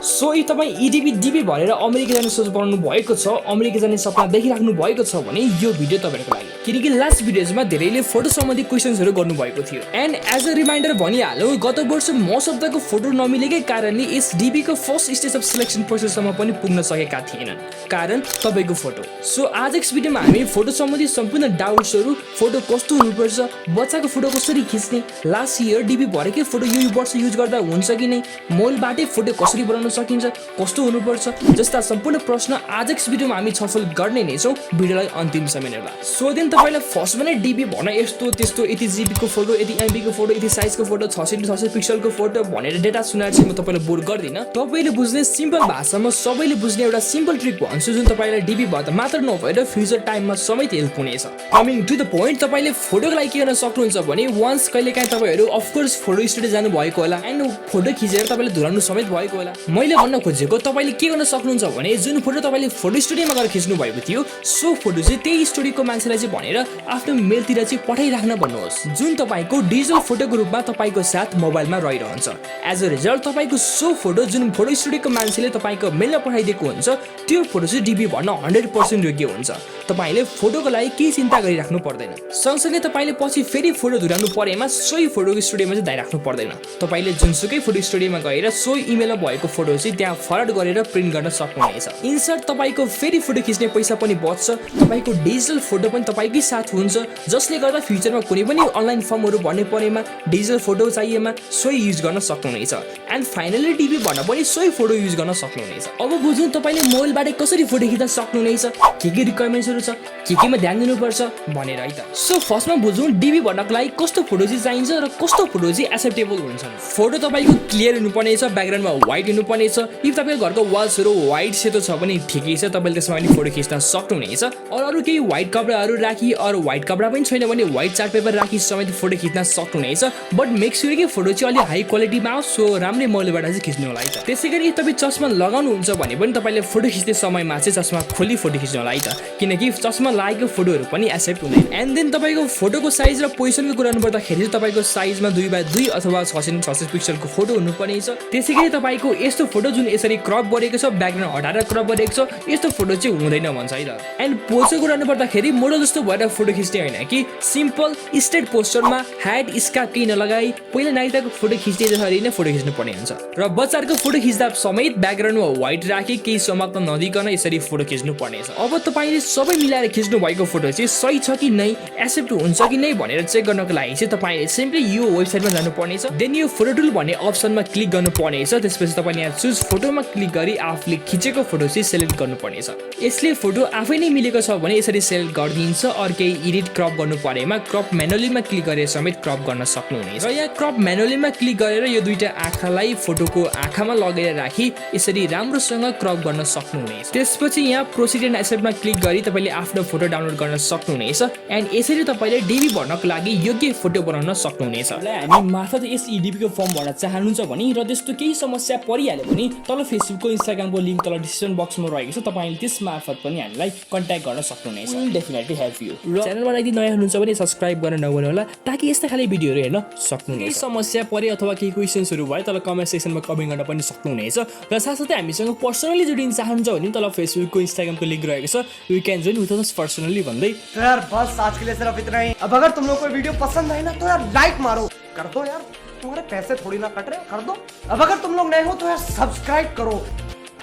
So यदि तपाईँ EDV DB भनेर अमेरिका जाने सोच बनाउनु भएको छ, अमेरिका जाने सपना देखिराख्नु भएको छ भने यो भिडियो तपाईँहरूको लागि। किनकि लास्ट भिडियोजमा धेरैले फोटो सम्बन्धी क्वेशन्सहरू गर्नुभएको थियो। एन्ड एज अ रिमाइन्डर भनिहालौँ, गत वर्ष मोस्ट अफ दको फोटो नमिलेकै कारणले यस DB को फर्स्ट स्टेज अफ सिलेक्सन प्रोसेससम्म पनि पुग्न सकेका थिएनन्, कारण तपाईँको फोटो। सो आज यस भिडियोमा हामी फोटो सम्बन्धी सम्पूर्ण डाउट्सहरू, फोटो कस्तो हुनुपर्छ, बच्चाको फोटो कसरी खिच्ने, लास्ट इयर DB भरेकै फोटो यो वर्ष युज गर्दा हुन्छ कि नै, मोबाइलबाटै फोटो कसरी बनाउन सकिन्छ, कस्तो हुनुपर्छ जस्ता सम्पूर्ण प्रश्न आज यस भिडियोमा हामी छलफल गर्ने नै छौँ। भिडियोलाई अन्तिमसम्म हेर्नुहोला। सो देन तपाईलाई फर्स्टमा नै DB भन्न यस्तो त्यस्तो यति GB को फोटो, यति MB को फोटो, यति साइजको फोटो, 600 पिक्सलको फोटो भनेर डेटा सुनाएर चाहिँ म तपाईलाई बोर गर्दिन। तपाईले बुझ्ने सिम्पल भाषामा सबैले बुझ्ने एउटा सिम्पल ट्रिक भन्छु, जुन तपाईलाई DB भन्दा मात्र नभएर फ्युचर टाइममा समेत हेल्प हुनेछ। कमिङ टु द पोइन्ट, तपाईले फोटोको लागि के गर्न सक्नुहुन्छ भने वन्स कहिलेकाहीँ तपाईहरु अफकोर्स फोटो स्टुडियो जानु भएको होला एन्ड फोटो खिचेर तपाईले धुलाउनु समेत भएको होला। मैले भन्न खोजेको तपाईले के गर्न सक्नुहुन्छ भने जुन फोटो तपाईले फोटो स्टुडियोमा गएर खिच्नु भएको थियो, सो फोटो चाहिँ त्यही स्टुडियोको मान्छेलाई चाहिँ भनेर आफ्नो मेलतिर चाहिँ पठाइराख्न भन्नुहोस्, जुन तपाईको डिजिटल फोटोको रूपमा तपाईको साथ मोबाइलमा रहिरहन्छ। एज अ रिजल्ट तपाईको सो फोटो जुन फोटो स्टुडियोको मान्छेले तपाईको मेलमा पठाइदिएको हुन्छ, त्यो फोटो चाहिँ DB भन्न 100% योग्य हुन्छ। तपाईले फोटोको लागि केही चिन्ता गरिराख्नु पर्दैन। सँगसँगै तपाईले पछि फेरि फोटो धुराउनु परेमा सोही फोटोको स्टुडियोमा चाहिँ दाइराख्नु पर्दैन। तपाईले जुनसुकै फोटो स्टुडियोमा गएर सोही इमेलमा भएको फोटो चाहिँ त्यहाँ फरवर्ड गरेर प्रिन्ट गर्न सक्नुहुनेछ। इन्सर्ट तपाईको फेरि फोटो खिच्ने पैसा पनि बच्छ, तपाईको डिजिटल फोटो पनि तपाईकै साथ हुन्छ, जसले गर्दा फ्युचरमा कुनै पनि अनलाइन फर्महरू भर्ने परेमा डिजिटल फोटो चाहिएमा सोही युज गर्न सक्नुहुनेछ। एन्ड फाइनली DB भन्न पनि सोही फोटो युज गर्न सक्नुहुनेछ। अब बुझौँ तपाईले मोबाइलबाट कसरी फोटो खिच्न सक्नुहुनेछ, के रिक्वायरमेन्ट्सहरू छ, केमा ध्यान दिनुपर्छ भनेर है त। सो फर्स्टमा बुझौँ DB भन्नको लागि कस्तो फोटो चाहिँ चाहिन्छ र कस्तो फोटो चाहिँ एक्सेप्टेबल हुन्छ। फोटो तपाईको क्लियर हुनुपर्नेछ, ब्याकग्राउन्डमा व्हाइट हुनुपर्नेछ। इफ तपाईको घरको वाल्सहरू व्हाइट सेतो छ भने ठिकै छ, तपाईले त्यसमा पनि फोटो खिच्न सक्नुहुनेछ। अरू केही व्हाइट कपडाहरू राखी, अरू व्हाइट कपडा पनि छैन भने व्हाइट चार्ट पेपर राखी समेत फोटो खिच्न सक्नुहुनेछ। बट मेक स्योर कि फोटो चाहिँ अलि हाई क्वालिटीमा आओस्, सो राम्रै मोबाइलबाट चाहिँ खिच्नु होला है त। त्यसैगरी तपाईँ चस्मा लगाउनुहुन्छ भने पनि तपाईले फोटो खिच्ने समयमा चाहिँ चस्मा खोली फोटो खिच्नु होला है त, किनकि चस्मा लागेको फोटोहरू पनि एक्सेप्ट हुँदैन। एन्ड देन तपाईको फोटोको साइज र पोजिसनको कुरा गर्नुपर्दाखेरि तपाईको साइजमा 2x2 अथवा 600 पिक्सलको फोटो हुनुपर्नेछ। त्यसैगरी तपाईको यस्तो फोटो जुन यसरी क्रप गरेको छ, ब्याकग्राउन्ड हटाएर क्रप गरेको छ, यस्तो फोटो चाहिँ हुँदैन भन्छ है त। एन्ड पोजको कुरा गर्नुपर्दाखेरि मोडल जस्तो भएर फोटो खिच्ने होइन कि सिम्पल स्ट्रेट पोस्चरमा ह्याड स्कार्फ केही नलगाई पहिला नाइताको फोटो खिच्ने जसरी नै फोटो खिच्नु पर्ने हुन्छ। र बच्चाहरूको फोटो खिच्दा समेत ब्याकग्राउन्डमा व्हाइट राखी केही समाप्त नदिकन यसरी फोटो खिच्नु पर्नेछ। अब तपाईले सबै मिलाएर खिच्नु भएको फोटो चाहिँ सही छ कि नै, एक्सेप्ट हुन्छ कि नै भनेर चेक गर्नको लागि चाहिँ तपाईले सिम्पली यो वेबसाइटमा जानु पर्नेछ। देन यो फोटो टुल भन्ने अप्सनमा क्लिक गर्नु पर्नेछ। त्यसपछि तपाईले यहाँ चुज फोटोमा क्लिक गरी आफूले खिचेको फोटो चाहिँ सेलेक्ट गर्नु पर्नेछ। यसले फोटो आफै नै मिलेको छ भने यसरी सेलेक्ट गरिदिन्छ। अरू केही एडिट क्रप गर्नु परेमा क्रप म्यानुअलीमा क्लिक गरेर समेत क्रप गर्न सक्नुहुनेछ। र यहाँ क्रप म्यानुअलीमा क्लिक गरेर यो दुईटा आँखालाई फोटोको आँखामा लगेर राखी यसरी राम्रोसँग क्रप गर्न सक्नुहुनेछ। त्यसपछि यहाँ प्रोसिड एन्ड एक्सेप्टमा क्लिक गरी तपाईले आफ्नो फोटो डाउनलोड गर्न सक्नुहुनेछ। एन्ड यसरी तपाईले DB भर्नको लागि योग्य फोटो बनाउन सक्नुहुनेछ। हामी मार्फत यस EDB को फर्म भर्न चाहनुहुन्छ भने र त्यस्तो केही समस्या परिहाल्यो भने तल फेसबुकको इन्स्टाग्रामको लिङ्क तल डिस्क्रिप्सन बक्समा रहेको छ, तपाईले त्यस मार्फत पनि हामीलाई कन्ट्याक्ट गर्न सक्नुहुनेछ। Will definitely help you. र च्यानलमा यदि नयाँ हुनुहुन्छ भने सब्स्क्राइब गर्न नभुल्नु होला, ताकि यस्ता खाले भिडियोहरू हेर्न सक्नुहुनेछ। केही समस्या परे अथवा केही क्वेशन्सहरू भए तल कमेन्ट सेक्सनमा कमेन्ट गर्न पनि सक्नुहुनेछ। र साथसाथै हामीसँग पर्सनली जोडिन चाहनुहुन्छ भने तल फेसबुकको इन्स्टाग्रामको लिङ्क रहेको छ, you can join with us personally भन्दै। तो यार बस आज के लिए सिर्फ इतना ही। अब अगर तुम लोग को वीडियो पसंद आए ना तो यार लाइक मारो, कर दो यार, तुम्हारे पैसे थोड़ी ना कट रहे, कर दो। अब अगर तुम लोग नए हो तो यार सब्सक्राइब करो।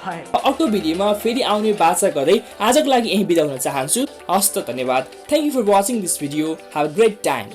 अर्को भिडियोमा फेरि आउने बाचा गर्दै आजको लागि यही बिदा हुन चाहन्छु। हस्त धन्यवाद। Thank you for watching this video. Have a great time.